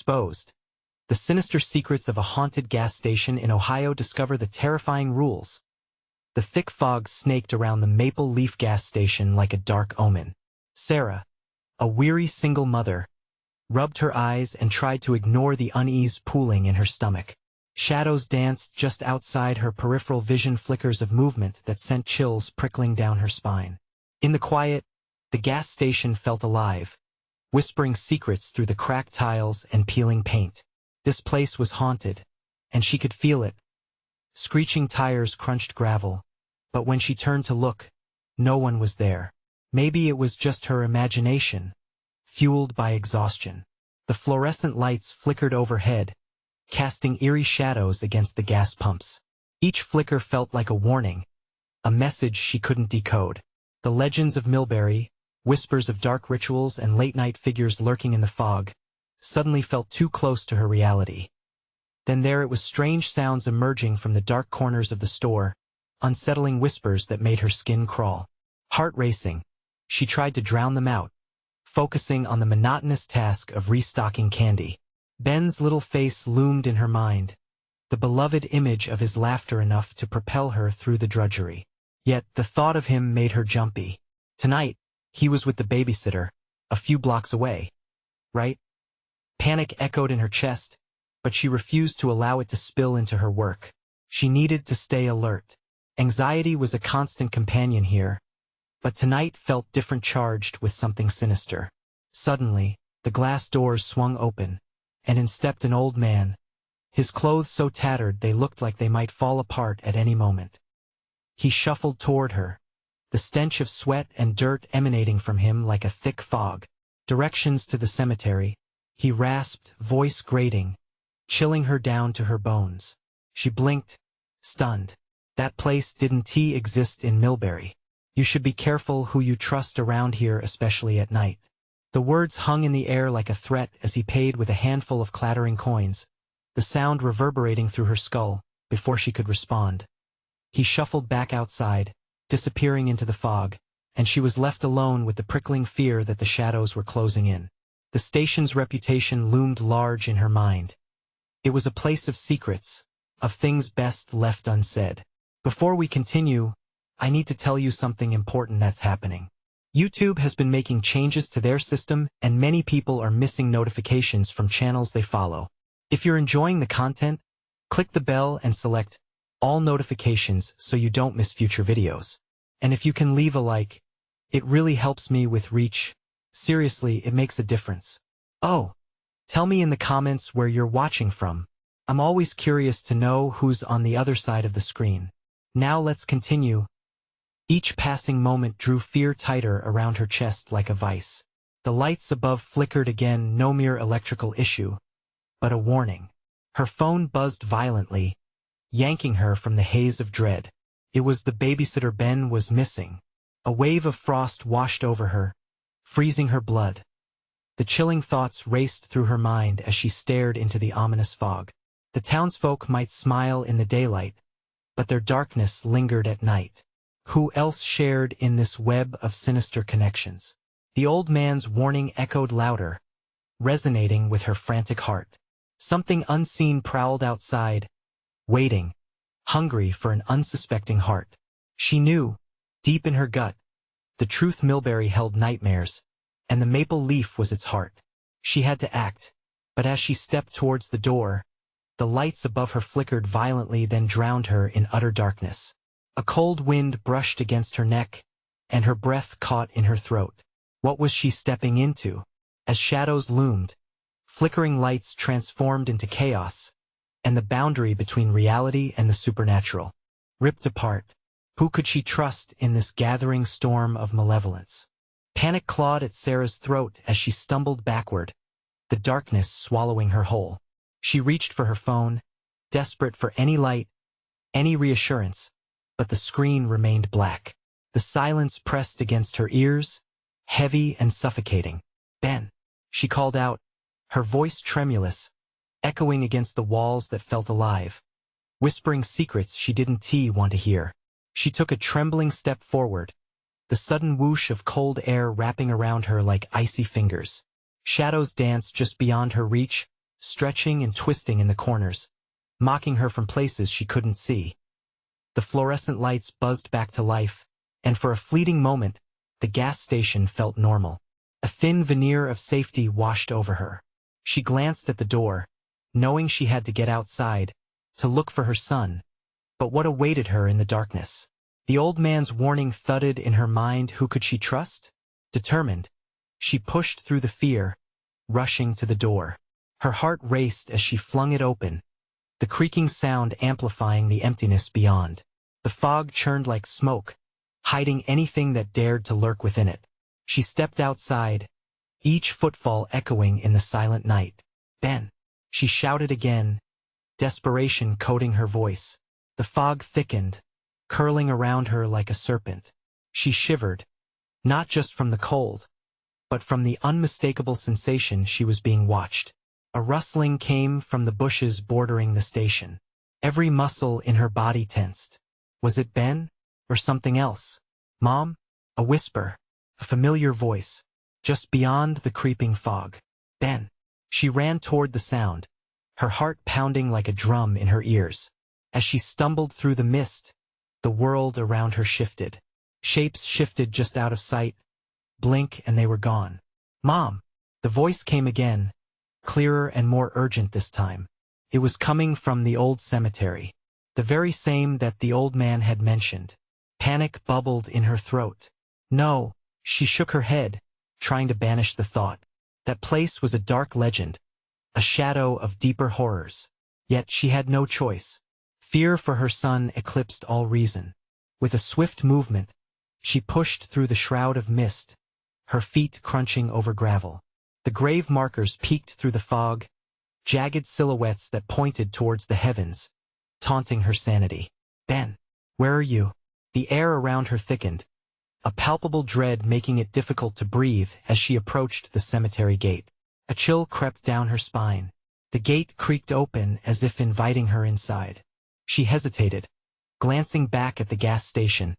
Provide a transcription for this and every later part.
Exposed. The sinister secrets of a haunted gas station in Ohio. Discover the terrifying rules. The thick fog snaked around the Maple Leaf gas station like a dark omen. Sarah, a weary single mother, rubbed her eyes and tried to ignore the unease pooling in her stomach. Shadows danced just outside her peripheral vision, flickers of movement that sent chills prickling down her spine. In the quiet, the gas station felt alive, whispering secrets through the cracked tiles and peeling paint. This place was haunted, and she could feel it. Screeching tires crunched gravel, but when she turned to look, no one was there. Maybe it was just her imagination, fueled by exhaustion. The fluorescent lights flickered overhead, casting eerie shadows against the gas pumps. Each flicker felt like a warning, a message she couldn't decode. The legends of Millbury, whispers of dark rituals and late-night figures lurking in the fog, suddenly felt too close to her reality. Then there it was, strange sounds emerging from the dark corners of the store, unsettling whispers that made her skin crawl. Heart racing, she tried to drown them out, focusing on the monotonous task of restocking candy. Ben's little face loomed in her mind, the beloved image of his laughter enough to propel her through the drudgery. Yet the thought of him made her jumpy. Tonight, he was with the babysitter, a few blocks away. Right? Panic echoed in her chest, but she refused to allow it to spill into her work. She needed to stay alert. Anxiety was a constant companion here, but tonight felt different, charged with something sinister. Suddenly, the glass doors swung open, and in stepped an old man, his clothes so tattered they looked like they might fall apart at any moment. He shuffled toward her, the stench of sweat and dirt emanating from him like a thick fog. Directions to the cemetery, he rasped, voice grating, chilling her down to her bones. She blinked, stunned. That place didn't exist in Millbury. You should be careful who you trust around here, especially at night. The words hung in the air like a threat as he paid with a handful of clattering coins, the sound reverberating through her skull before she could respond. He shuffled back outside, disappearing into the fog, and she was left alone with the prickling fear that the shadows were closing in. The station's reputation loomed large in her mind. It was a place of secrets, of things best left unsaid. Before we continue, I need to tell you something important that's happening. YouTube has been making changes to their system, and many people are missing notifications from channels they follow. If you're enjoying the content, click the bell and select all notifications so you don't miss future videos. And if you can leave a like, it really helps me with reach. Seriously, it makes a difference. Oh, tell me in the comments where you're watching from. I'm always curious to know who's on the other side of the screen. Now let's continue. Each passing moment drew fear tighter around her chest like a vice. The lights above flickered again, no mere electrical issue, but a warning. Her phone buzzed violently, yanking her from the haze of dread. It was the babysitter. Ben was missing. A wave of frost washed over her, freezing her blood. The chilling thoughts raced through her mind as she stared into the ominous fog. The townsfolk might smile in the daylight, but their darkness lingered at night. Who else shared in this web of sinister connections? The old man's warning echoed louder, resonating with her frantic heart. Something unseen prowled outside, waiting, hungry for an unsuspecting heart. She knew, deep in her gut, the truth. Millbury held nightmares, and the Maple Leaf was its heart. She had to act, but as she stepped towards the door, the lights above her flickered violently, then drowned her in utter darkness. A cold wind brushed against her neck, and her breath caught in her throat. What was she stepping into? As shadows loomed, flickering lights transformed into chaos, and the boundary between reality and the supernatural ripped apart. Who could she trust in this gathering storm of malevolence? Panic clawed at Sarah's throat as she stumbled backward, the darkness swallowing her whole. She reached for her phone, desperate for any light, any reassurance, but the screen remained black. The silence pressed against her ears, heavy and suffocating. Ben, she called out, her voice tremulous, echoing against the walls that felt alive, whispering secrets she didn't want to hear. She took a trembling step forward, the sudden whoosh of cold air wrapping around her like icy fingers. Shadows danced just beyond her reach, stretching and twisting in the corners, mocking her from places she couldn't see. The fluorescent lights buzzed back to life, and for a fleeting moment, the gas station felt normal. A thin veneer of safety washed over her. She glanced at the door, knowing she had to get outside, to look for her son. But what awaited her in the darkness? The old man's warning thudded in her mind. Who could she trust? Determined, she pushed through the fear, rushing to the door. Her heart raced as she flung it open, the creaking sound amplifying the emptiness beyond. The fog churned like smoke, hiding anything that dared to lurk within it. She stepped outside, each footfall echoing in the silent night. "Ben!" she shouted again, desperation coating her voice. The fog thickened, curling around her like a serpent. She shivered, not just from the cold, but from the unmistakable sensation she was being watched. A rustling came from the bushes bordering the station. Every muscle in her body tensed. Was it Ben? Or something else? "Mom?" A whisper, a familiar voice, just beyond the creeping fog. "Ben." She ran toward the sound, her heart pounding like a drum in her ears. As she stumbled through the mist, the world around her shifted. Shapes shifted just out of sight. Blink and they were gone. "Mom!" The voice came again, clearer and more urgent this time. It was coming from the old cemetery, the very same that the old man had mentioned. Panic bubbled in her throat. "No," she shook her head, trying to banish the thought. That place was a dark legend, a shadow of deeper horrors. Yet she had no choice. Fear for her son eclipsed all reason. With a swift movement, she pushed through the shroud of mist, her feet crunching over gravel. The grave markers peeked through the fog, jagged silhouettes that pointed towards the heavens, taunting her sanity. "Ben, where are you?" The air around her thickened, a palpable dread making it difficult to breathe as she approached the cemetery gate. A chill crept down her spine. The gate creaked open as if inviting her inside. She hesitated, glancing back at the gas station,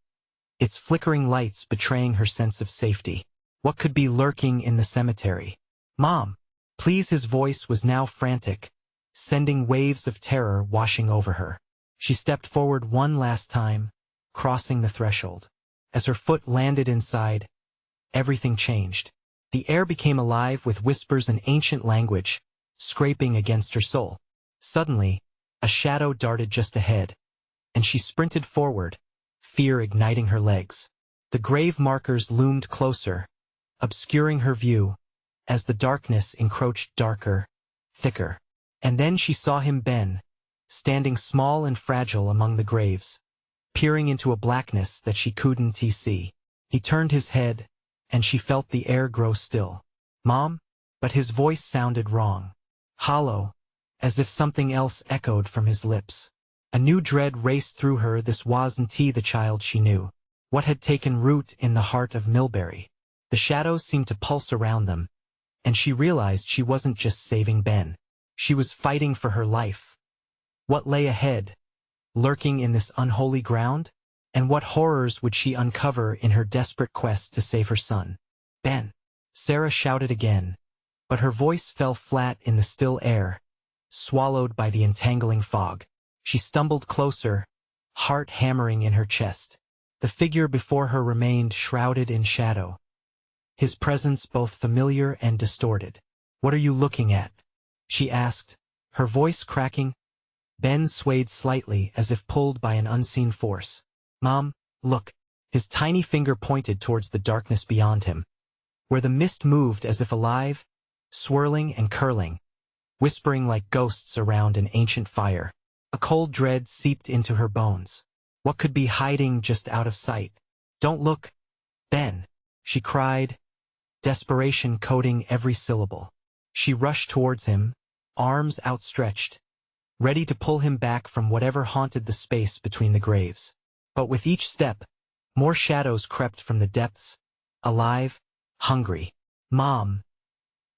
its flickering lights betraying her sense of safety. What could be lurking in the cemetery? "Mom, please." His voice was now frantic, sending waves of terror washing over her. She stepped forward one last time, crossing the threshold. As her foot landed inside, everything changed. The air became alive with whispers and ancient language, scraping against her soul. Suddenly, a shadow darted just ahead, and she sprinted forward, fear igniting her legs. The grave markers loomed closer, obscuring her view, as the darkness encroached darker, thicker. And then she saw him, Ben, standing small and fragile among the graves, peering into a blackness that she couldn't see. He turned his head, and she felt the air grow still. "Mom?" But his voice sounded wrong, hollow, as if something else echoed from his lips. A new dread raced through her. This wasn't the child she knew. What had taken root in the heart of Millbury? The shadows seemed to pulse around them, and she realized she wasn't just saving Ben. She was fighting for her life. What lay ahead, lurking in this unholy ground? And what horrors would she uncover in her desperate quest to save her son? "Ben!" Sarah shouted again, but her voice fell flat in the still air, swallowed by the entangling fog. She stumbled closer, heart hammering in her chest. The figure before her remained shrouded in shadow, his presence both familiar and distorted. "What are you looking at?" she asked, her voice cracking. Ben swayed slightly as if pulled by an unseen force. "Mom, look." His tiny finger pointed towards the darkness beyond him, where the mist moved as if alive, swirling and curling, whispering like ghosts around an ancient fire. A cold dread seeped into her bones. What could be hiding just out of sight? "Don't look, Ben," she cried, desperation coating every syllable. She rushed towards him, arms outstretched, ready to pull him back from whatever haunted the space between the graves. But with each step, more shadows crept from the depths, alive, hungry. "Mom,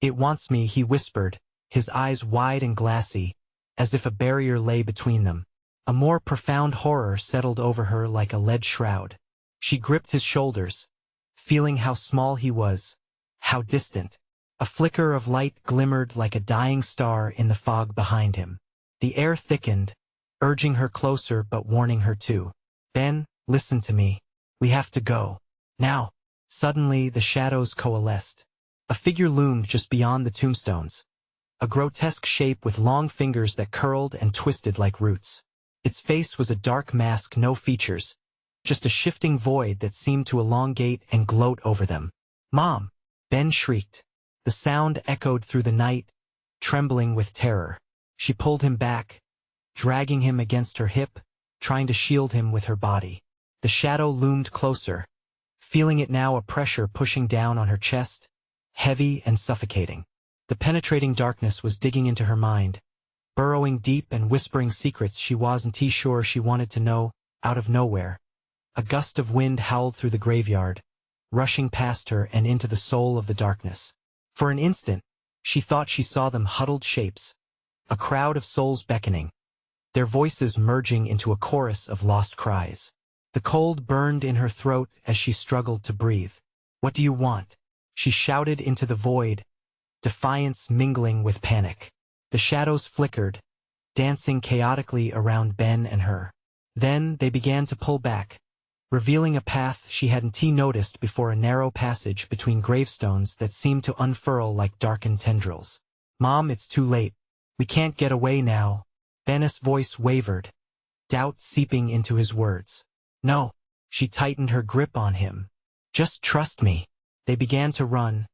it wants me," he whispered, his eyes wide and glassy, as if a barrier lay between them. A more profound horror settled over her like a lead shroud. She gripped his shoulders, feeling how small he was, how distant. A flicker of light glimmered like a dying star in the fog behind him. The air thickened, urging her closer but warning her too. Ben, listen to me. We have to go. Now. Suddenly, the shadows coalesced. A figure loomed just beyond the tombstones. A grotesque shape with long fingers that curled and twisted like roots. Its face was a dark mask, no features, just a shifting void that seemed to elongate and gloat over them. Mom! Ben shrieked. The sound echoed through the night, trembling with terror. She pulled him back, dragging him against her hip, trying to shield him with her body. The shadow loomed closer, feeling it now, a pressure pushing down on her chest, heavy and suffocating. The penetrating darkness was digging into her mind, burrowing deep and whispering secrets she wasn't sure she wanted to know. Out of nowhere, a gust of wind howled through the graveyard, rushing past her and into the soul of the darkness. For an instant, she thought she saw them, huddled shapes, a crowd of souls beckoning, their voices merging into a chorus of lost cries. The cold burned in her throat as she struggled to breathe. What do you want? She shouted into the void, defiance mingling with panic. The shadows flickered, dancing chaotically around Ben and her. Then they began to pull back, revealing a path she hadn't noticed before, a narrow passage between gravestones that seemed to unfurl like darkened tendrils. Mom, it's too late. We can't get away now. Ben's voice wavered, doubt seeping into his words. No. She tightened her grip on him. Just trust me. They began to run,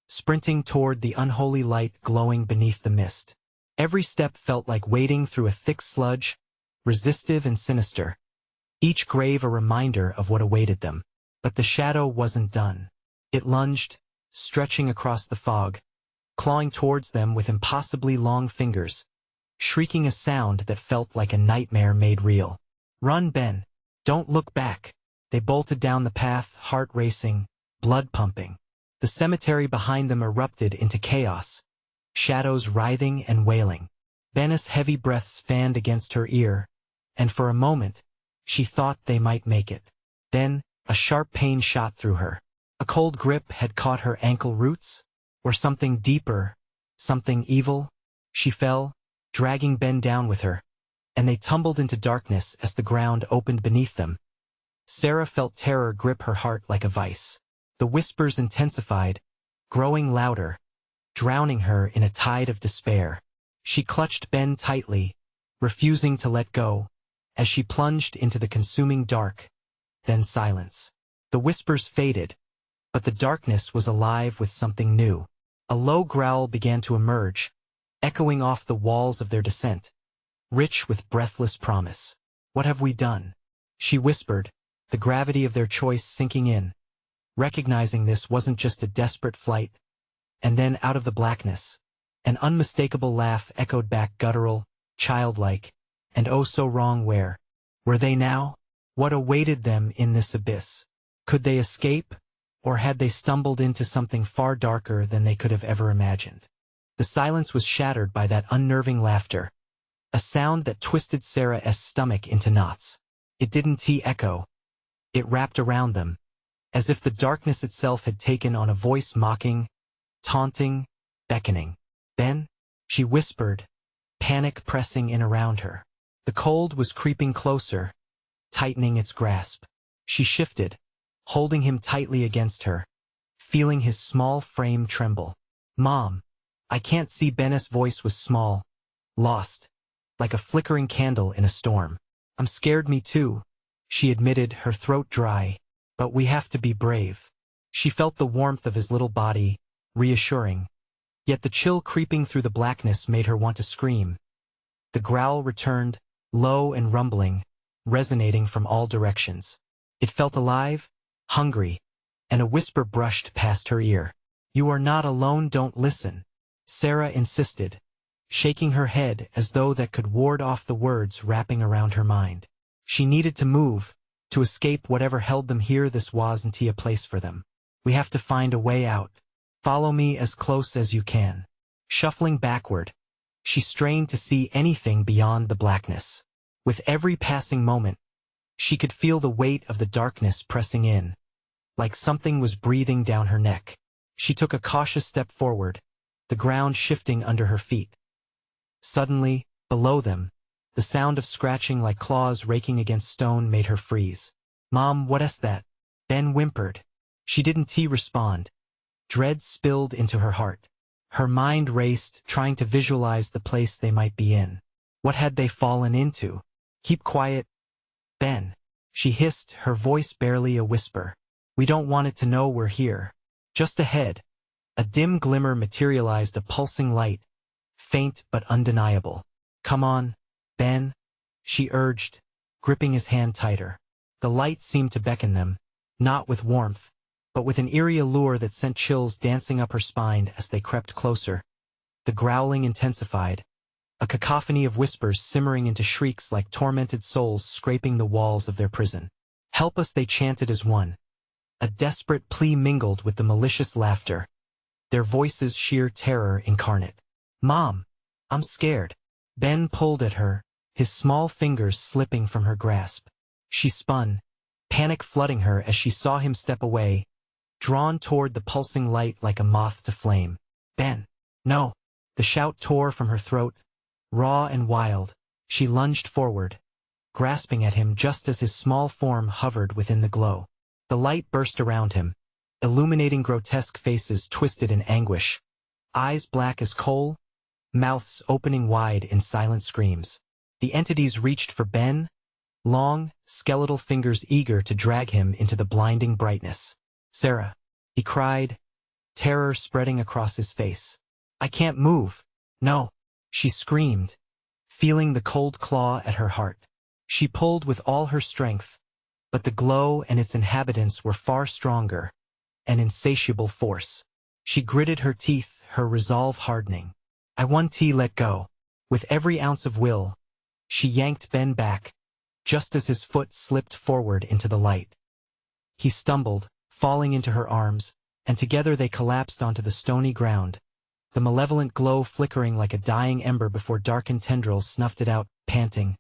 sprinting toward the unholy light glowing beneath the mist. Every step felt like wading through a thick sludge, resistive and sinister. Each grave a reminder of what awaited them. But the shadow wasn't done. It lunged, stretching across the fog, clawing towards them with impossibly long fingers, shrieking a sound that felt like a nightmare made real. Run, Ben. Don't look back. They bolted down the path, heart racing, blood pumping. The cemetery behind them erupted into chaos, shadows writhing and wailing. Ben's heavy breaths fanned against her ear, and for a moment, she thought they might make it. Then, a sharp pain shot through her. A cold grip had caught her ankle roots, or something deeper, something evil. She fell, dragging Ben down with her, and they tumbled into darkness as the ground opened beneath them. Sarah felt terror grip her heart like a vice. The whispers intensified, growing louder, drowning her in a tide of despair. She clutched Ben tightly, refusing to let go, as she plunged into the consuming dark, then silence. The whispers faded, but the darkness was alive with something new. A low growl began to emerge, echoing off the walls of their descent, rich with breathless promise. What have we done? She whispered, the gravity of their choice sinking in, recognizing this wasn't just a desperate flight. And then out of the blackness, an unmistakable laugh echoed back, guttural, childlike, and oh so wrong. Where were they now? What awaited them in this abyss? Could they escape, or had they stumbled into something far darker than they could have ever imagined? The silence was shattered by that unnerving laughter, a sound that twisted Sarah's stomach into knots. It didn't echo. It wrapped around them, as if the darkness itself had taken on a voice, mocking, taunting, beckoning. Ben? She whispered, panic pressing in around her. The cold was creeping closer, tightening its grasp. She shifted, holding him tightly against her, feeling his small frame tremble. Mom, I can't see. Ben's voice was small, lost, like a flickering candle in a storm. I'm scared. Me too, she admitted, her throat dry. But we have to be brave. She felt the warmth of his little body, reassuring. Yet the chill creeping through the blackness made her want to scream. The growl returned, low and rumbling, resonating from all directions. It felt alive, hungry, and a whisper brushed past her ear. You are not alone. Don't listen, Sarah insisted, shaking her head as though that could ward off the words wrapping around her mind. She needed to move, to escape whatever held them here. This wasn't a place for them. We have to find a way out. Follow me as close as you can. Shuffling backward, she strained to see anything beyond the blackness. With every passing moment, she could feel the weight of the darkness pressing in, like something was breathing down her neck. She took a cautious step forward, the ground shifting under her feet. Suddenly, below them, the sound of scratching like claws raking against stone made her freeze. "Mom, what's that?" Ben whimpered. She didn't respond. Dread spilled into her heart. Her mind raced, trying to visualize the place they might be in. What had they fallen into? "Keep quiet, Ben," she hissed, her voice barely a whisper. "We don't want it to know we're here." Just ahead, a dim glimmer materialized, a pulsing light, faint but undeniable. "Come on, Ben," she urged, gripping his hand tighter. The light seemed to beckon them, not with warmth, but with an eerie allure that sent chills dancing up her spine as they crept closer. The growling intensified, a cacophony of whispers simmering into shrieks like tormented souls scraping the walls of their prison. "Help us," they chanted as one. A desperate plea mingled with the malicious laughter, their voices sheer terror incarnate. "Mom, I'm scared." Ben pulled at her, his small fingers slipping from her grasp. She spun, panic flooding her as she saw him step away, drawn toward the pulsing light like a moth to flame. "Ben, no!" The shout tore from her throat, raw and wild. She lunged forward, grasping at him just as his small form hovered within the glow. The light burst around him, illuminating grotesque faces twisted in anguish, eyes black as coal, mouths opening wide in silent screams. The entities reached for Ben, long, skeletal fingers eager to drag him into the blinding brightness. "Sarah," he cried, terror spreading across his face. "I can't move." "No," she screamed, feeling the cold claw at her heart. She pulled with all her strength, but the glow and its inhabitants were far stronger, an insatiable force. She gritted her teeth, her resolve hardening. "I want to let go." With every ounce of will, she yanked Ben back, just as his foot slipped forward into the light. He stumbled, falling into her arms, and together they collapsed onto the stony ground, the malevolent glow flickering like a dying ember before darkened tendrils snuffed it out, panting.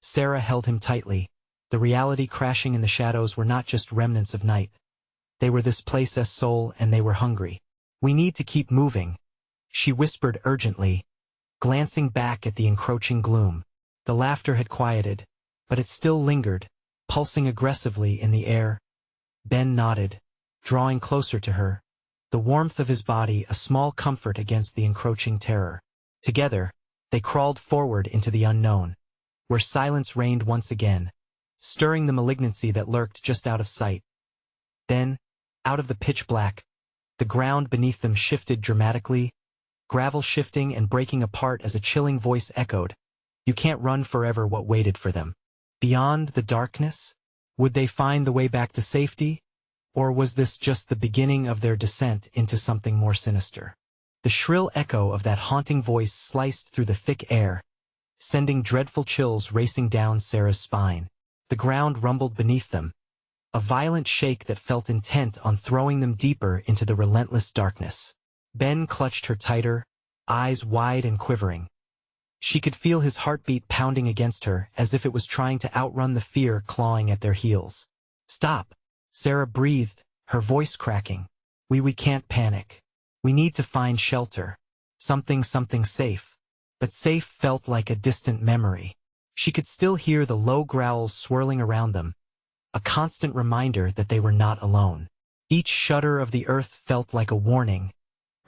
Sarah held him tightly. The reality crashing in the shadows were not just remnants of night. They were this place's soul, and they were hungry. "We need to keep moving," she whispered urgently, glancing back at the encroaching gloom. The laughter had quieted, but it still lingered, pulsing aggressively in the air. Ben nodded, drawing closer to her, the warmth of his body a small comfort against the encroaching terror. Together, they crawled forward into the unknown, where silence reigned once again, stirring the malignancy that lurked just out of sight. Then, out of the pitch black, the ground beneath them shifted dramatically, gravel shifting and breaking apart as a chilling voice echoed, "You can't run forever." What waited for them? Beyond the darkness? Would they find the way back to safety? Or was this just the beginning of their descent into something more sinister? The shrill echo of that haunting voice sliced through the thick air, sending dreadful chills racing down Sarah's spine. The ground rumbled beneath them, a violent shake that felt intent on throwing them deeper into the relentless darkness. Ben clutched her tighter, eyes wide and quivering. She could feel his heartbeat pounding against her as if it was trying to outrun the fear clawing at their heels. "Stop," Sarah breathed, her voice cracking. We can't panic. We need to find shelter. Something safe." But safe felt like a distant memory. She could still hear the low growls swirling around them, a constant reminder that they were not alone. Each shudder of the earth felt like a warning,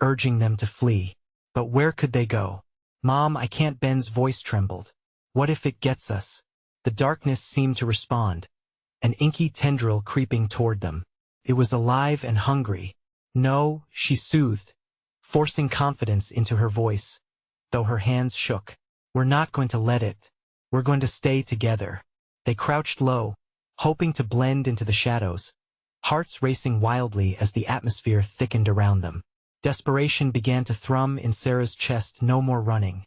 urging them to flee. But where could they go? "Mom, I can't." Ben's voice trembled. "What if it gets us?" The darkness seemed to respond, an inky tendril creeping toward them. It was alive and hungry. "No," she soothed, forcing confidence into her voice, though her hands shook. "We're not going to let it. We're going to stay together." They crouched low, hoping to blend into the shadows, hearts racing wildly as the atmosphere thickened around them. Desperation began to thrum in Sarah's chest. No more running.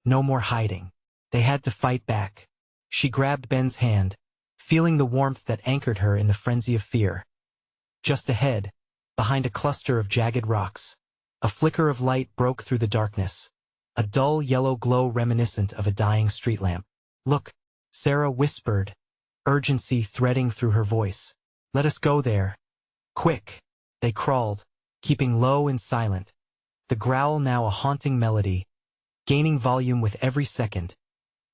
No more hiding. They had to fight back. She grabbed Ben's hand, feeling the warmth that anchored her in the frenzy of fear. Just ahead, behind a cluster of jagged rocks, a flicker of light broke through the darkness, a dull yellow glow reminiscent of a dying street lamp. "Look," Sarah whispered, urgency threading through her voice. "Let us go there. Quick." They crawled, keeping low and silent, the growl now a haunting melody, gaining volume with every second,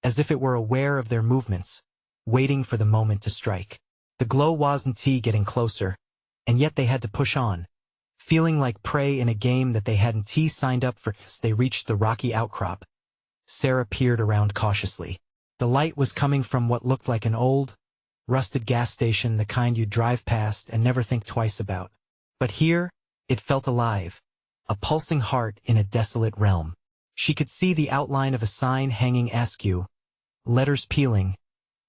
as if it were aware of their movements, waiting for the moment to strike. The glow wasn't getting closer, and yet they had to push on, feeling like prey in a game that they hadn't signed up for. As they reached the rocky outcrop, Sarah peered around cautiously. The light was coming from what looked like an old, rusted gas station, the kind you'd drive past and never think twice about. But here, it felt alive, a pulsing heart in a desolate realm. She could see the outline of a sign hanging askew, letters peeling,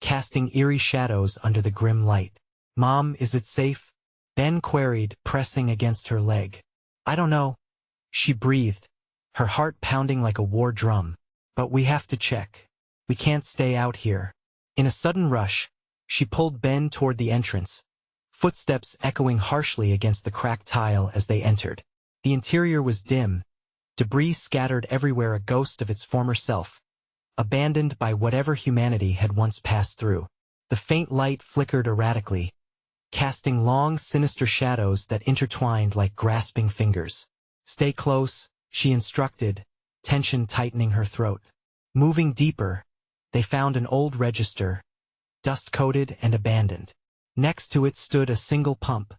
casting eerie shadows under the grim light. "Mom, is it safe?" Ben queried, pressing against her leg. "I don't know," she breathed, her heart pounding like a war drum. "But we have to check. We can't stay out here." In a sudden rush, she pulled Ben toward the entrance, footsteps echoing harshly against the cracked tile as they entered. The interior was dim, debris scattered everywhere, a ghost of its former self, abandoned by whatever humanity had once passed through. The faint light flickered erratically, casting long, sinister shadows that intertwined like grasping fingers. "Stay close," she instructed, tension tightening her throat. Moving deeper, they found an old register, dust-coated and abandoned. Next to it stood a single pump,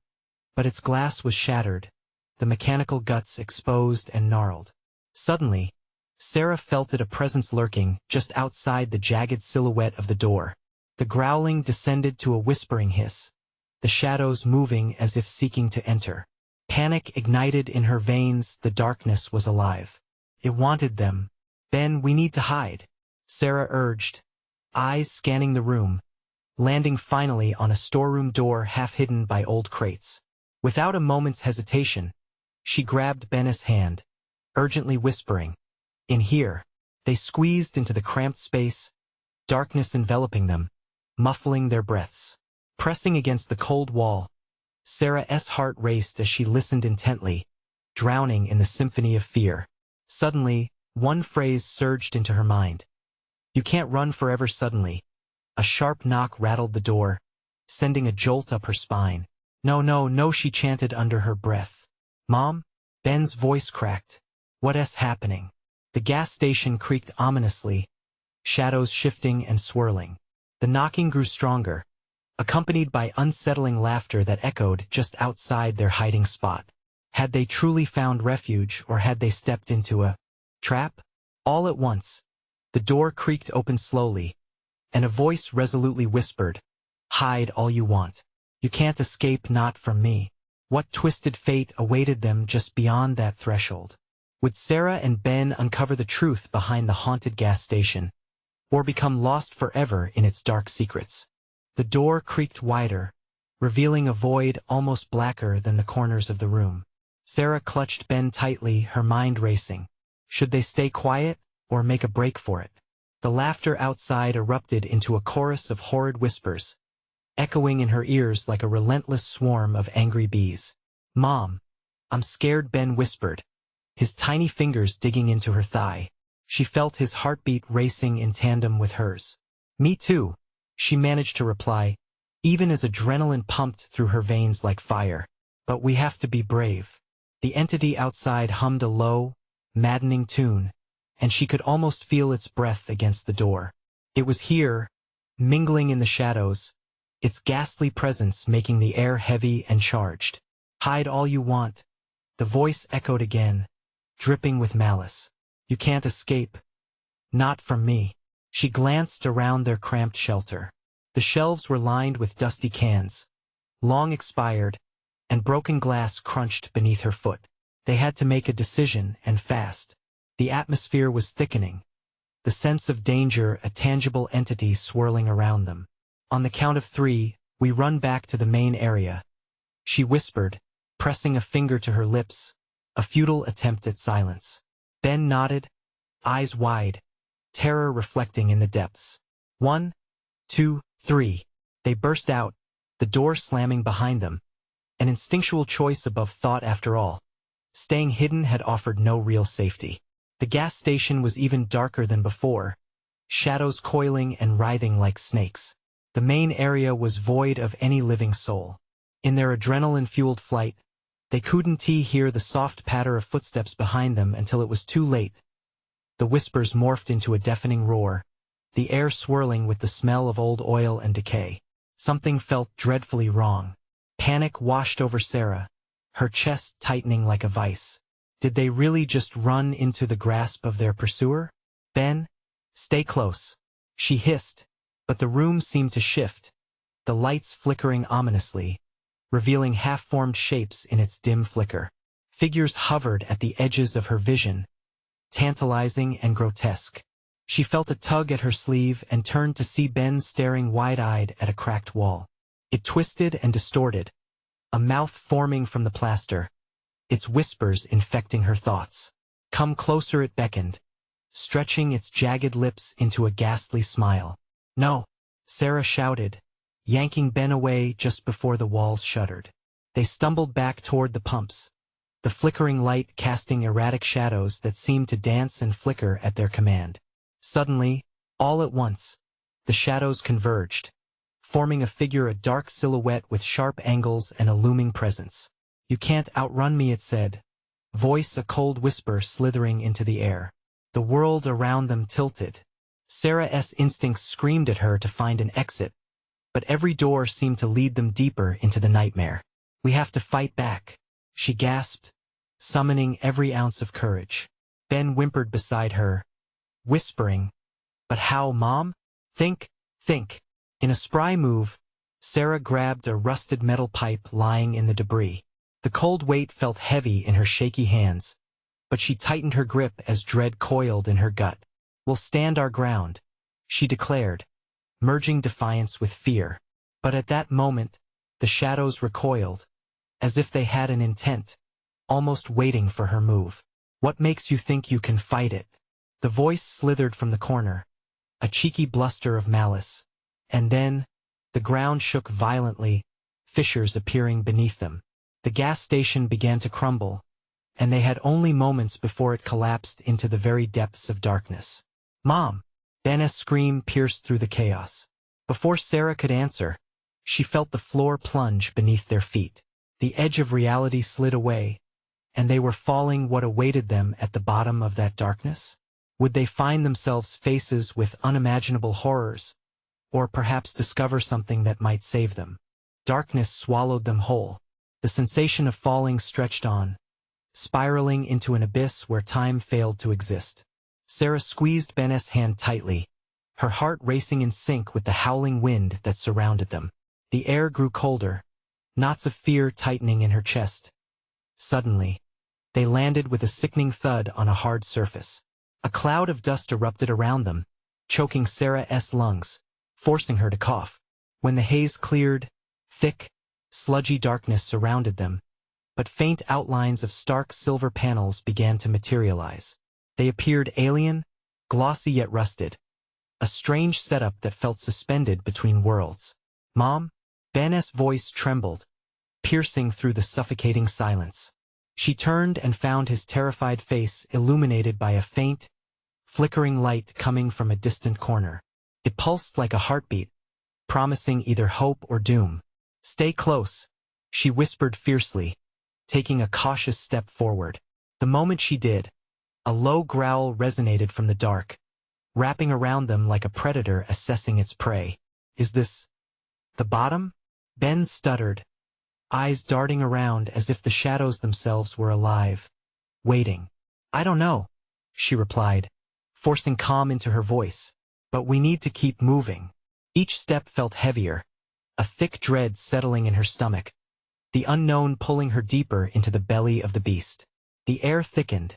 but its glass was shattered, the mechanical guts exposed and gnarled. Suddenly, Sarah felt a presence lurking just outside the jagged silhouette of the door. The growling descended to a whispering hiss, the shadows moving as if seeking to enter. Panic ignited in her veins, the darkness was alive. It wanted them. "Ben, we need to hide," Sarah urged, eyes scanning the room, landing finally on a storeroom door half hidden by old crates. Without a moment's hesitation, she grabbed Ben's hand, urgently whispering, "In here." They squeezed into the cramped space, darkness enveloping them, muffling their breaths. Pressing against the cold wall, Sarah's heart raced as she listened intently, drowning in the symphony of fear. Suddenly, one phrase surged into her mind. "You can't run forever." Suddenly, a sharp knock rattled the door, sending a jolt up her spine. "No, no, no," she chanted under her breath. "Mom?" Ben's voice cracked. "What's happening?" The gas station creaked ominously, shadows shifting and swirling. The knocking grew stronger, accompanied by unsettling laughter that echoed just outside their hiding spot. Had they truly found refuge, or had they stepped into a trap? All at once, the door creaked open slowly, and a voice resolutely whispered, "Hide all you want. You can't escape, not from me." What twisted fate awaited them just beyond that threshold? Would Sarah and Ben uncover the truth behind the haunted gas station, or become lost forever in its dark secrets? The door creaked wider, revealing a void almost blacker than the corners of the room. Sarah clutched Ben tightly, her mind racing. Should they stay quiet, or make a break for it? The laughter outside erupted into a chorus of horrid whispers, echoing in her ears like a relentless swarm of angry bees. "Mom, I'm scared," Ben whispered, his tiny fingers digging into her thigh. She felt his heartbeat racing in tandem with hers. "Me too," she managed to reply, even as adrenaline pumped through her veins like fire. "But we have to be brave." The entity outside hummed a low, maddening tune, and she could almost feel its breath against the door. It was here, mingling in the shadows, its ghastly presence making the air heavy and charged. "Hide all you want," the voice echoed again, dripping with malice. "You can't escape. Not from me." She glanced around their cramped shelter. The shelves were lined with dusty cans, long expired, and broken glass crunched beneath her foot. They had to make a decision, and fast. The atmosphere was thickening, the sense of danger a tangible entity swirling around them. "On the count of 3, we run back to the main area," she whispered, pressing a finger to her lips, a futile attempt at silence. Ben nodded, eyes wide, terror reflecting in the depths. 1, 2, 3. They burst out, the door slamming behind them, an instinctual choice above thought after all. Staying hidden had offered no real safety. The gas station was even darker than before, shadows coiling and writhing like snakes. The main area was void of any living soul. In their adrenaline-fueled flight, They couldn't hear the soft patter of footsteps behind them until it was too late. The whispers morphed into a deafening roar, the air swirling with the smell of old oil and decay. Something felt dreadfully wrong. Panic washed over Sarah, her chest tightening like a vice. Did they really just run into the grasp of their pursuer? Ben, stay close, she hissed, but the room seemed to shift, the lights flickering ominously, revealing half-formed shapes in its dim flicker. Figures hovered at the edges of her vision, tantalizing and grotesque. She felt a tug at her sleeve and turned to see Ben staring wide-eyed at a cracked wall. It twisted and distorted, a mouth forming from the plaster, its whispers infecting her thoughts. Come closer, it beckoned, stretching its jagged lips into a ghastly smile. No, Sarah shouted, yanking Ben away just before the walls shuddered. They stumbled back toward the pumps, the flickering light casting erratic shadows that seemed to dance and flicker at their command. Suddenly, all at once, the shadows converged, forming a figure, a dark silhouette with sharp angles and a looming presence. You can't outrun me, it said, voice a cold whisper slithering into the air. The world around them tilted. Sarah's instincts screamed at her to find an exit, but every door seemed to lead them deeper into the nightmare. We have to fight back, she gasped, summoning every ounce of courage. Ben whimpered beside her, whispering, but how, Mom? Think. In a spry move, Sarah grabbed a rusted metal pipe lying in the debris. The cold weight felt heavy in her shaky hands, but she tightened her grip as dread coiled in her gut. We'll stand our ground, she declared, merging defiance with fear. But at that moment, the shadows recoiled, as if they had an intent, almost waiting for her move. What makes you think you can fight it? The voice slithered from the corner, a cheeky bluster of malice. And then, the ground shook violently, fissures appearing beneath them. The gas station began to crumble, and they had only moments before it collapsed into the very depths of darkness. Mom! Ben's scream pierced through the chaos. Before Sarah could answer, she felt the floor plunge beneath their feet. The edge of reality slid away, and they were falling. What awaited them at the bottom of that darkness? Would they find themselves faces with unimaginable horrors, or perhaps discover something that might save them? Darkness swallowed them whole. The sensation of falling stretched on, spiraling into an abyss where time failed to exist. Sarah squeezed Ben's hand tightly, her heart racing in sync with the howling wind that surrounded them. The air grew colder, knots of fear tightening in her chest. Suddenly, they landed with a sickening thud on a hard surface. A cloud of dust erupted around them, choking Sarah's lungs, forcing her to cough. When the haze cleared, thick, sludgy darkness surrounded them, but faint outlines of stark silver panels began to materialize. They appeared alien, glossy yet rusted, a strange setup that felt suspended between worlds. Mom? Ben's voice trembled, piercing through the suffocating silence. She turned and found his terrified face illuminated by a faint, flickering light coming from a distant corner. It pulsed like a heartbeat, promising either hope or doom. Stay close, she whispered fiercely, taking a cautious step forward. The moment she did, a low growl resonated from the dark, wrapping around them like a predator assessing its prey. Is this the bottom? Ben stuttered, eyes darting around as if the shadows themselves were alive, waiting. I don't know, she replied, forcing calm into her voice. But we need to keep moving. Each step felt heavier, a thick dread settling in her stomach, the unknown pulling her deeper into the belly of the beast. The air thickened,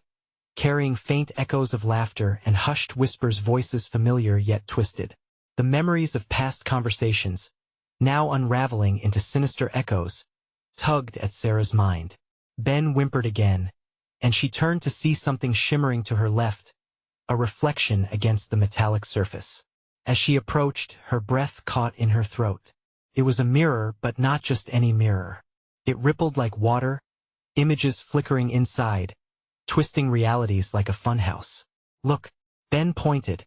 carrying faint echoes of laughter and hushed whispers, voices familiar yet twisted. The memories of past conversations, now unraveling into sinister echoes, tugged at Sarah's mind. Ben whimpered again, and she turned to see something shimmering to her left, a reflection against the metallic surface. As she approached, her breath caught in her throat. It was a mirror, but not just any mirror. It rippled like water, images flickering inside, twisting realities like a funhouse. Look, Ben pointed,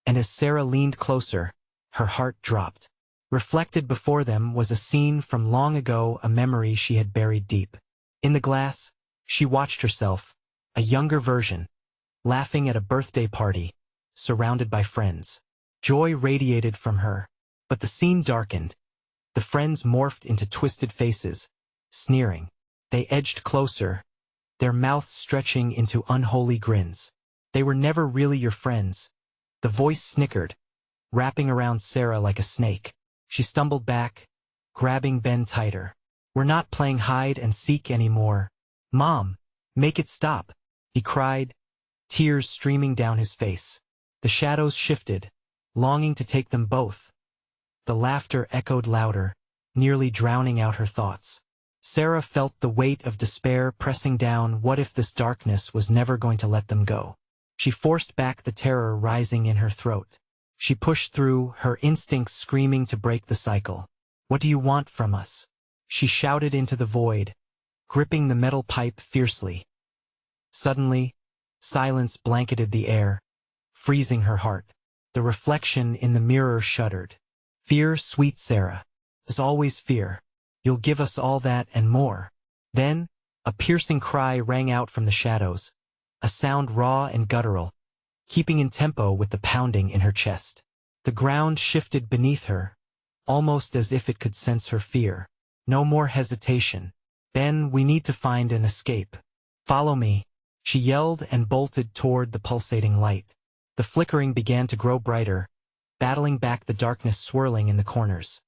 and as Sarah leaned closer, her heart dropped. Reflected before them was a scene from long ago, a memory she had buried deep. In the glass, she watched herself, a younger version, laughing at a birthday party, surrounded by friends. Joy radiated from her, but the scene darkened. The friends morphed into twisted faces, sneering. They edged closer, their mouths stretching into unholy grins. They were never really your friends. The voice snickered, wrapping around Sarah like a snake. She stumbled back, grabbing Ben tighter. "We're not playing hide and seek anymore. Mom, make it stop," he cried, tears streaming down his face. The shadows shifted, longing to take them both. The laughter echoed louder, nearly drowning out her thoughts. Sarah felt the weight of despair pressing down. What if this darkness was never going to let them go? She forced back the terror rising in her throat. She pushed through, her instincts screaming to break the cycle. "What do you want from us?" she shouted into the void, gripping the metal pipe fiercely. Suddenly, silence blanketed the air, freezing her heart. The reflection in the mirror shuddered. "Fear, sweet Sarah. There's always fear. You'll give us all that and more." Then, a piercing cry rang out from the shadows, a sound raw and guttural, keeping in tempo with the pounding in her chest. The ground shifted beneath her, almost as if it could sense her fear. No more hesitation. "Ben, we need to find an escape. Follow me," she yelled and bolted toward the pulsating light. The flickering began to grow brighter, battling back the darkness swirling in the corners.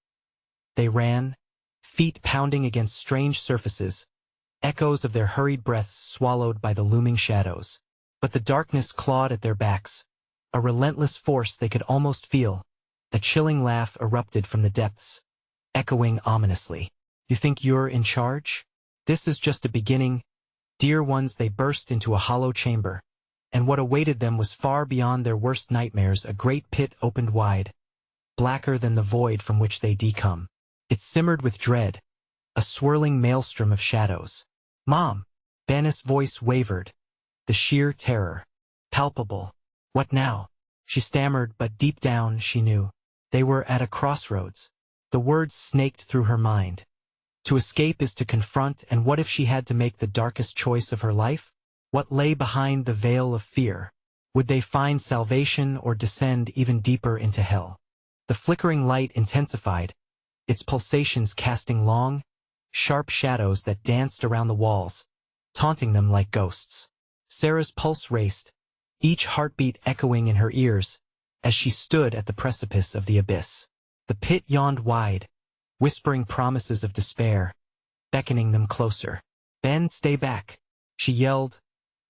They ran, feet pounding against strange surfaces, echoes of their hurried breaths swallowed by the looming shadows. But the darkness clawed at their backs, a relentless force they could almost feel. A chilling laugh erupted from the depths, echoing ominously. "You think you're in charge? This is just a beginning." Dear ones, they burst into a hollow chamber, and what awaited them was far beyond their worst nightmares. A great pit opened wide, blacker than the void from which they decome. It simmered with dread, a swirling maelstrom of shadows. "Mom!" Ben's voice wavered, the sheer terror palpable. "What now?" she stammered, but deep down she knew. They were at a crossroads. The words snaked through her mind. To escape is to confront, and what if she had to make the darkest choice of her life? What lay behind the veil of fear? Would they find salvation or descend even deeper into hell? The flickering light intensified, its pulsations casting long, sharp shadows that danced around the walls, taunting them like ghosts. Sarah's pulse raced, each heartbeat echoing in her ears, as she stood at the precipice of the abyss. The pit yawned wide, whispering promises of despair, beckoning them closer. "Ben, stay back," she yelled,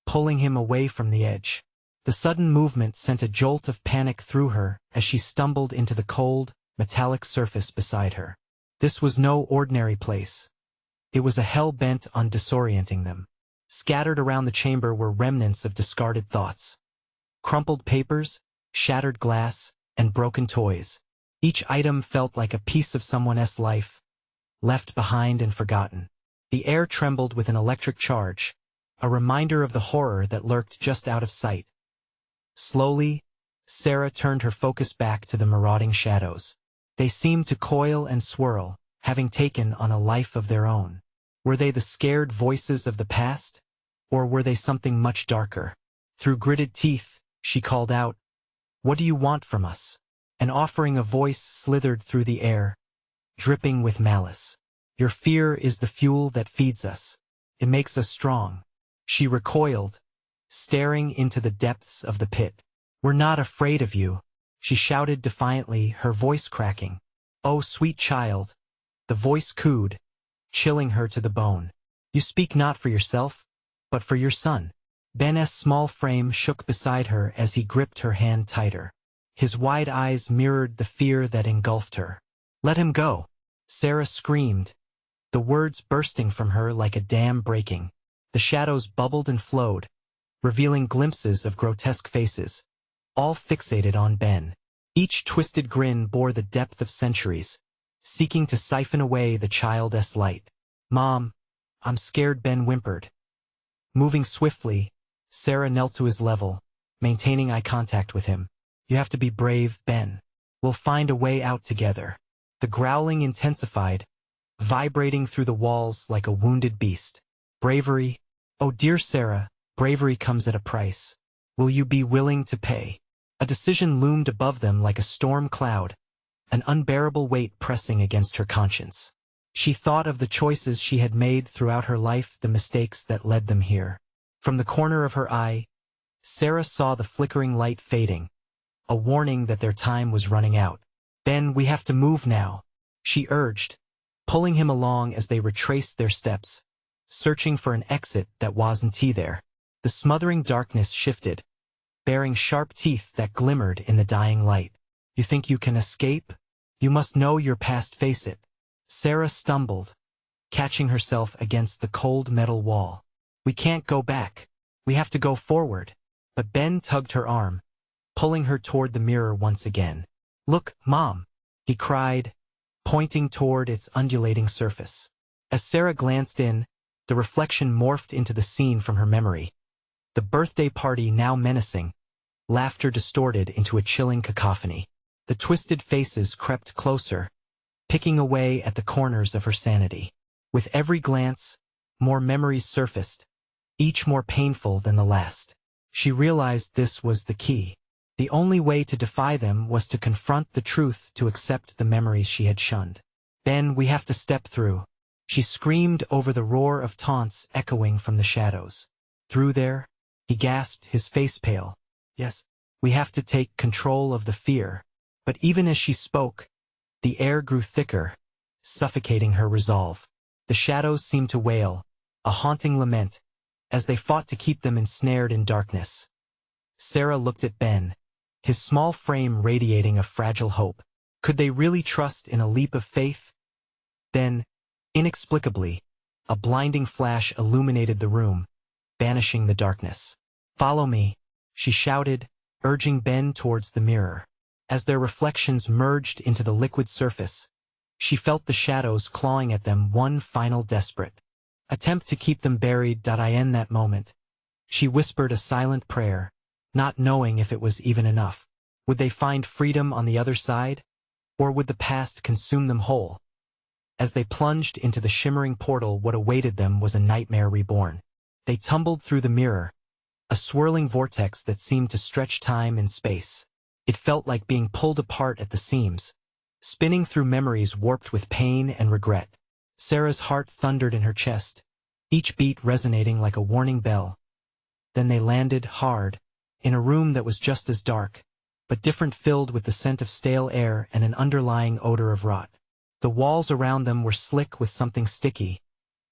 pulling him away from the edge. The sudden movement sent a jolt of panic through her as she stumbled into the cold, metallic surface beside her. This was no ordinary place. It was a hell bent on disorienting them. Scattered around the chamber were remnants of discarded thoughts. Crumpled papers, shattered glass, and broken toys. Each item felt like a piece of someone else's life, left behind and forgotten. The air trembled with an electric charge, a reminder of the horror that lurked just out of sight. Slowly, Sarah turned her focus back to the marauding shadows. They seemed to coil and swirl, having taken on a life of their own. Were they the scared voices of the past, or were they something much darker? Through gritted teeth, she called out, "What do you want from us?" An offering of voice slithered through the air, dripping with malice. "Your fear is the fuel that feeds us. It makes us strong." She recoiled, staring into the depths of the pit. "We're not afraid of you," she shouted defiantly, her voice cracking. "Oh, sweet child," the voice cooed, chilling her to the bone. "You speak not for yourself, but for your son." Ben's small frame shook beside her as he gripped her hand tighter. His wide eyes mirrored the fear that engulfed her. "Let him go," Sarah screamed, the words bursting from her like a dam breaking. The shadows bubbled and flowed, revealing glimpses of grotesque faces, all fixated on Ben. Each twisted grin bore the depth of centuries, seeking to siphon away the child's light. "Mom, I'm scared," Ben whimpered. Moving swiftly, Sarah knelt to his level, maintaining eye contact with him. "You have to be brave, Ben. We'll find a way out together." The growling intensified, vibrating through the walls like a wounded beast. Bravery? Oh dear Sarah, bravery comes at a price. Will you be willing to pay? A decision loomed above them like a storm cloud, an unbearable weight pressing against her conscience. She thought of the choices she had made throughout her life, the mistakes that led them here. From the corner of her eye, Sarah saw the flickering light fading, a warning that their time was running out. "Ben, we have to move now," she urged, pulling him along as they retraced their steps, searching for an exit that wasn't there. The smothering darkness shifted, bearing sharp teeth that glimmered in the dying light. "You think you can escape? You must know your past, face it." Sarah stumbled, catching herself against the cold metal wall. "We can't go back. We have to go forward." But Ben tugged her arm, pulling her toward the mirror once again. "Look, Mom," he cried, pointing toward its undulating surface. As Sarah glanced in, the reflection morphed into the scene from her memory. The birthday party now menacing, laughter distorted into a chilling cacophony. The twisted faces crept closer, picking away at the corners of her sanity. With every glance, more memories surfaced, each more painful than the last. She realized this was the key. The only way to defy them was to confront the truth, to accept the memories she had shunned. "Ben, we have to step through," she screamed over the roar of taunts echoing from the shadows. "Through there?" he gasped, his face pale. "Yes, we have to take control of the fear." But even as she spoke, the air grew thicker, suffocating her resolve. The shadows seemed to wail, a haunting lament, as they fought to keep them ensnared in darkness. Sarah looked at Ben, his small frame radiating a fragile hope. Could they really trust in a leap of faith? Then, inexplicably, a blinding flash illuminated the room, banishing the darkness. "Follow me," she shouted, urging Ben towards the mirror. As their reflections merged into the liquid surface, she felt the shadows clawing at them, one final desperate attempt to keep them buried. In that moment, she whispered a silent prayer, not knowing if it was even enough. Would they find freedom on the other side? Or would the past consume them whole? As they plunged into the shimmering portal, what awaited them was a nightmare reborn. They tumbled through the mirror, a swirling vortex that seemed to stretch time and space. It felt like being pulled apart at the seams, spinning through memories warped with pain and regret. Sarah's heart thundered in her chest, each beat resonating like a warning bell. Then they landed hard, in a room that was just as dark, but different, filled with the scent of stale air and an underlying odor of rot. The walls around them were slick with something sticky,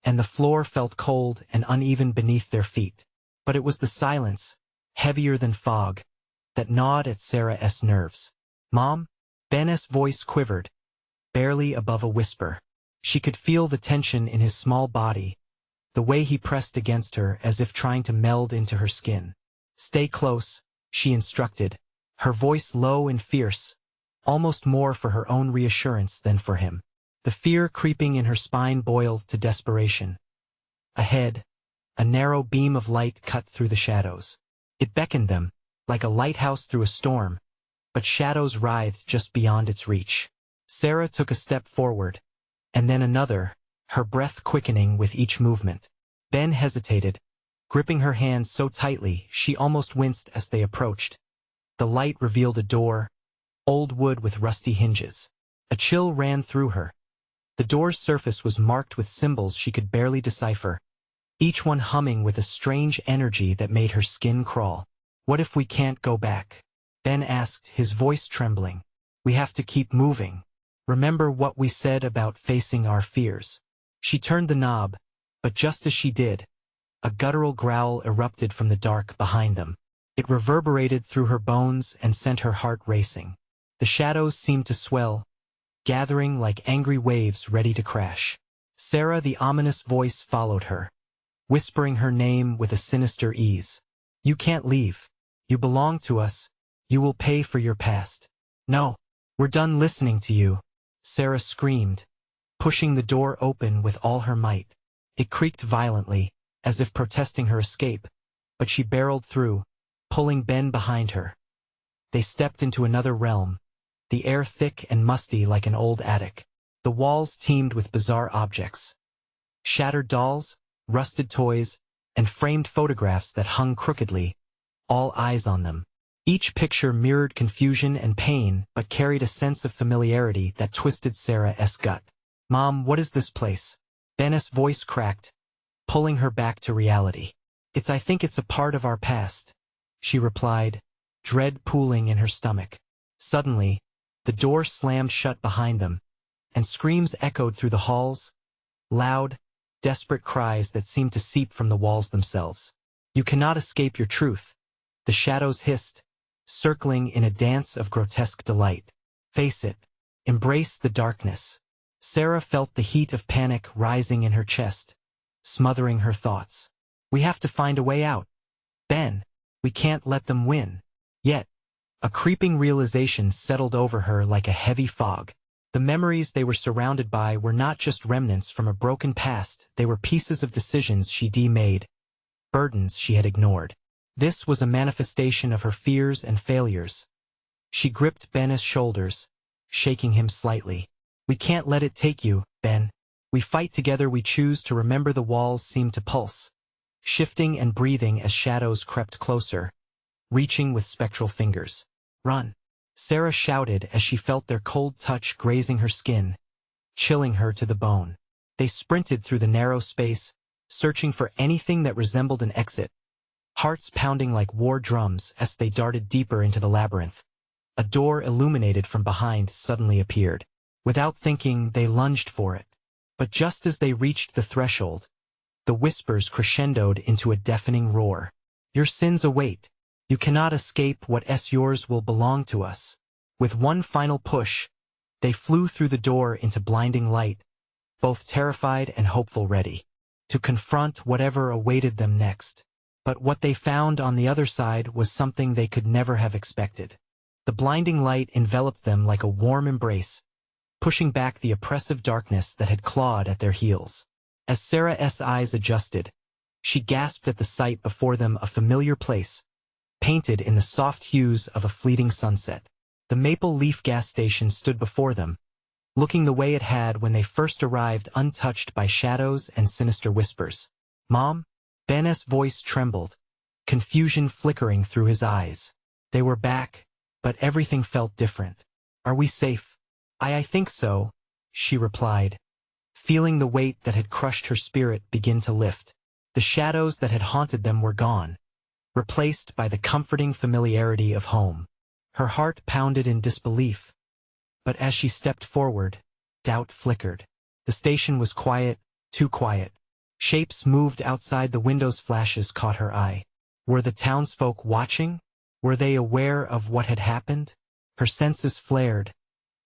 and the floor felt cold and uneven beneath their feet. But it was the silence, heavier than fog, that gnawed at Sarah's nerves. "Mom?" Ben's voice quivered, barely above a whisper. She could feel the tension in his small body, the way he pressed against her as if trying to meld into her skin. "Stay close," she instructed, her voice low and fierce, almost more for her own reassurance than for him. The fear creeping in her spine boiled to desperation. Ahead, a narrow beam of light cut through the shadows. It beckoned them, like a lighthouse through a storm, but shadows writhed just beyond its reach. Sarah took a step forward, and then another, her breath quickening with each movement. Ben hesitated, gripping her hand so tightly she almost winced as they approached. The light revealed a door, old wood with rusty hinges. A chill ran through her. The door's surface was marked with symbols she could barely decipher, each one humming with a strange energy that made her skin crawl. "What if we can't go back?" Ben asked, his voice trembling. "We have to keep moving. Remember what we said about facing our fears." She turned the knob, but just as she did, a guttural growl erupted from the dark behind them. It reverberated through her bones and sent her heart racing. The shadows seemed to swell, gathering like angry waves ready to crash. Sarah, the ominous voice, followed her, whispering her name with a sinister ease. "You can't leave. You belong to us. You will pay for your past." "No, we're done listening to you," Sarah screamed, pushing the door open with all her might. It creaked violently, as if protesting her escape, but she barreled through, pulling Ben behind her. They stepped into another realm, the air thick and musty like an old attic. The walls teemed with bizarre objects. Shattered dolls, rusted toys, and framed photographs that hung crookedly, all eyes on them. Each picture mirrored confusion and pain but carried a sense of familiarity that twisted Sarah's gut. "Mom, what is this place?" Ben's voice cracked, pulling her back to reality. I think it's a part of our past," she replied, dread pooling in her stomach. Suddenly, the door slammed shut behind them, and screams echoed through the halls, loud, desperate cries that seemed to seep from the walls themselves. "You cannot escape your truth," the shadows hissed, circling in a dance of grotesque delight. "Face it. Embrace the darkness." Sarah felt the heat of panic rising in her chest, smothering her thoughts. "We have to find a way out. Ben, we can't let them win." Yet, a creeping realization settled over her like a heavy fog. The memories they were surrounded by were not just remnants from a broken past, they were pieces of decisions she'd made, burdens she had ignored. This was a manifestation of her fears and failures. She gripped Ben's shoulders, shaking him slightly. "We can't let it take you, Ben. We fight together, we choose to remember." The walls seemed to pulse, shifting and breathing as shadows crept closer, reaching with spectral fingers. "Run!" Sarah shouted as she felt their cold touch grazing her skin, chilling her to the bone. They sprinted through the narrow space, searching for anything that resembled an exit, hearts pounding like war drums as they darted deeper into the labyrinth. A door illuminated from behind suddenly appeared. Without thinking, they lunged for it. But just as they reached the threshold, the whispers crescendoed into a deafening roar. "Your sins await. You cannot escape. What's yours will belong to us." With one final push, they flew through the door into blinding light, both terrified and hopeful, ready to confront whatever awaited them next. But what they found on the other side was something they could never have expected. The blinding light enveloped them like a warm embrace, pushing back the oppressive darkness that had clawed at their heels. As Sarah's eyes adjusted, she gasped at the sight before them, a familiar place, painted in the soft hues of a fleeting sunset. The Maple Leaf gas station stood before them, looking the way it had when they first arrived, untouched by shadows and sinister whispers. "Mom?" Ben's voice trembled, confusion flickering through his eyes. They were back, but everything felt different. "Are we safe?" I think so," she replied, feeling the weight that had crushed her spirit begin to lift. The shadows that had haunted them were gone, replaced by the comforting familiarity of home. Her heart pounded in disbelief, but as she stepped forward, doubt flickered. The station was quiet, too quiet. Shapes moved outside the windows, flashes caught her eye. Were the townsfolk watching? Were they aware of what had happened? Her senses flared,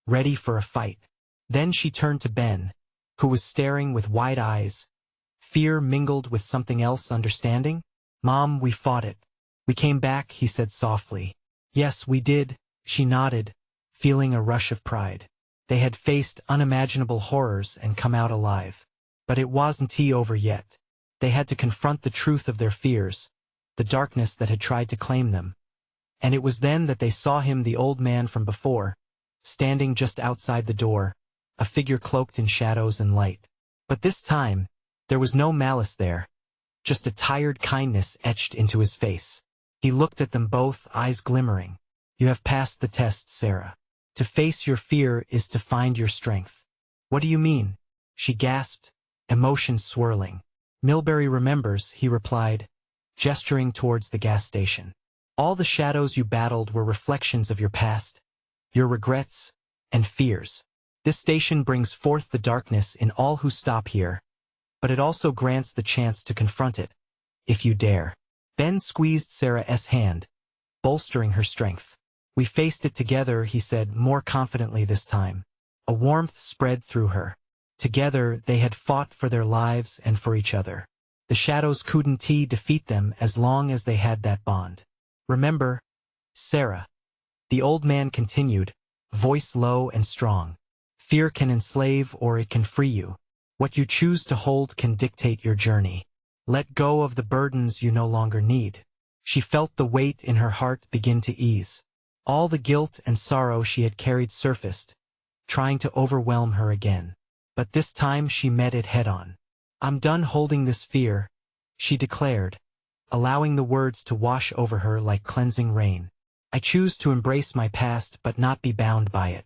ready for a fight. Then she turned to Ben, who was staring with wide eyes, fear mingled with something else, understanding. "Mom, we fought it. We came back," he said softly. "Yes, we did," she nodded, feeling a rush of pride. They had faced unimaginable horrors and come out alive. But it wasn't over yet. They had to confront the truth of their fears, the darkness that had tried to claim them. And it was then that they saw him, the old man from before, standing just outside the door, a figure cloaked in shadows and light. But this time, there was no malice there, just a tired kindness etched into his face. He looked at them both, eyes glimmering. "You have passed the test, Sarah. To face your fear is to find your strength." "What do you mean?" she gasped, emotions swirling. "Milbury remembers," he replied, gesturing towards the gas station. "All the shadows you battled were reflections of your past, your regrets, and fears. This station brings forth the darkness in all who stop here, but it also grants the chance to confront it, if you dare." Ben squeezed Sarah's hand, bolstering her strength. "We faced it together," he said, more confidently this time. A warmth spread through her. Together, they had fought for their lives and for each other. The shadows couldn't defeat them as long as they had that bond. "Remember, Sarah," the old man continued, voice low and strong. "Fear can enslave or it can free you. What you choose to hold can dictate your journey. Let go of the burdens you no longer need." She felt the weight in her heart begin to ease. All the guilt and sorrow she had carried surfaced, trying to overwhelm her again. But this time she met it head-on. I'm done holding this fear, she declared, allowing the words to wash over her like cleansing rain. I choose to embrace my past but not be bound by it.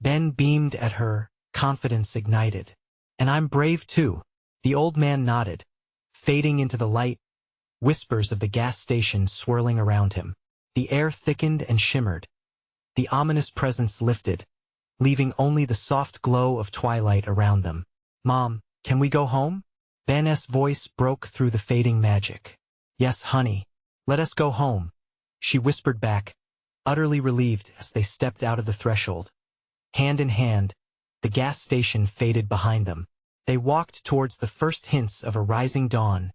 Ben beamed at her, confidence ignited. And I'm brave too. The old man nodded, fading into the light, whispers of the gas station swirling around him. The air thickened and shimmered. The ominous presence lifted, leaving only the soft glow of twilight around them. Mom, can we go home? Ben's voice broke through the fading magic. Yes, honey. Let us go home, she whispered back, utterly relieved as they stepped out of the threshold. Hand in hand, the gas station faded behind them. They walked towards the first hints of a rising dawn,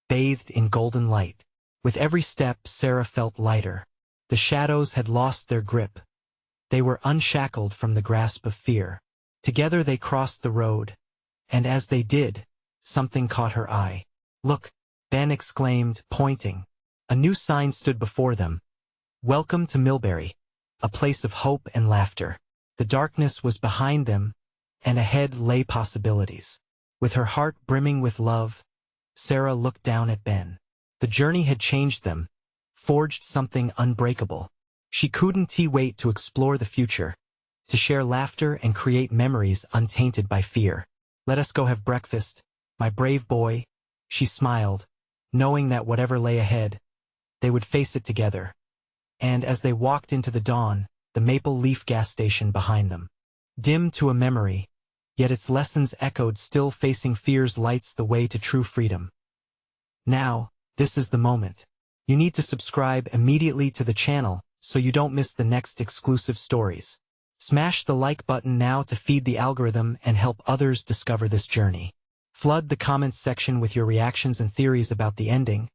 bathed in golden light. With every step, Sarah felt lighter. The shadows had lost their grip. They were unshackled from the grasp of fear. Together they crossed the road, and as they did, something caught her eye. Look, Ben exclaimed, pointing. A new sign stood before them. Welcome to Millbury, a place of hope and laughter. The darkness was behind them, and ahead lay possibilities. With her heart brimming with love, Sarah looked down at Ben. The journey had changed them, forged something unbreakable. She couldn't wait to explore the future, to share laughter and create memories untainted by fear. Let us go have breakfast, my brave boy, she smiled, knowing that whatever lay ahead, they would face it together. And as they walked into the dawn, the Maple Leaf gas station behind them. Dim to a memory, yet its lessons echoed, still facing fear's lights the way to true freedom. Now, this is the moment. You need to subscribe immediately to the channel so you don't miss the next exclusive stories. Smash the like button now to feed the algorithm and help others discover this journey. Flood the comments section with your reactions and theories about the ending,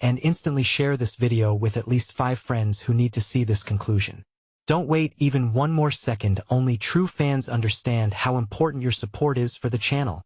and instantly share this video with at least 5 friends who need to see this conclusion. Don't wait even one more second. Only true fans understand how important your support is for the channel.